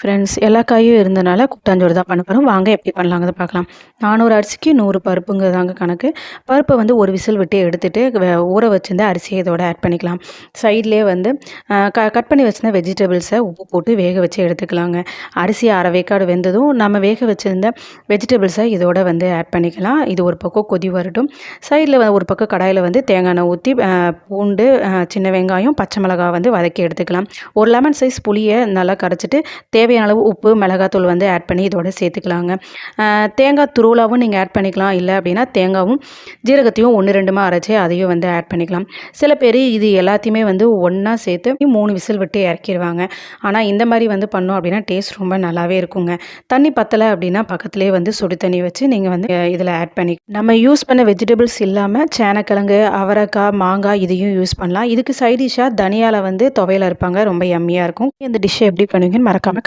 Friends எல்லா காயும் இருந்தனால கூட்டாஞ்சோறு தான் பண்ண போகிறோம். வாங்க எப்படி பண்ணலாங்கிறத பார்க்கலாம். 400 அரிசிக்கு 100 பருப்புங்கிறதாங்க கணக்கு. பருப்பை வந்து ஒரு விசில் விட்டு எடுத்துட்டு ஊற வச்சிருந்த அரிசியை இதோட ஆட் பண்ணிக்கலாம். சைட்லேயே வந்து கட் பண்ணி வச்சிருந்த வெஜிடபிள்ஸை உப்பு போட்டு வேக வச்சு எடுத்துக்கலாங்க. அரிசி அரை வேக்காடு வெந்ததும் நம்ம வேக வச்சிருந்த வெஜிடபிள்ஸை இதோட வந்து ஆட் பண்ணிக்கலாம். இது ஒரு பக்கம் கொதி வரட்டும். சைடில் ஒரு பக்கம் கடாயில் வந்து தேங்காய் எண்ணெய் ஊற்றி பூண்டு, சின்ன வெங்காயம், பச்சை மிளகாய் வந்து வதக்கி எடுத்துக்கலாம். ஒரு லெமன் சைஸ் புளியை நல்லா கரைச்சிட்டு தேவையான அளவு உப்பு, மிளகாத்தூள் வந்து ஆட் பண்ணி இதோட சேர்த்துக்கலாங்க. தேங்காய் துருவலாவும் நீங்கள் ஆட் பண்ணிக்கலாம். இல்லை அப்படின்னா தேங்காவும் ஜீரகத்தையும் 1, 2மா அரைச்சி அதையும் வந்து ஆட் பண்ணிக்கலாம். சில பேர் இது எல்லாத்தையுமே வந்து ஒன்றா சேர்த்து 3 விசில் விட்டு இறக்கிடுவாங்க. ஆனால் இந்த மாதிரி வந்து பண்ணோம் அப்படின்னா டேஸ்ட் ரொம்ப நல்லாவே இருக்குங்க. தண்ணி பத்தலை அப்படின்னா பக்கத்துலேயே வந்து சுடு தண்ணி வச்சு நீங்கள் வந்து இதில் ஆட் பண்ணி நம்ம யூஸ் பண்ண வெஜிடபிள்ஸ் இல்லாமல் சேனக்கிழங்கு, அவரைக்காய், மாங்காய் இதையும் யூஸ் பண்ணலாம். இதுக்கு சைட் டிஷ்ஷாக தனியாவில் வந்து துவையல் இருப்பாங்க. ரொம்ப யம்மியாக இருக்கும். இந்த டிஷ்ஷை எப்படி பண்ணுவீங்கன்னு மறக்காமல்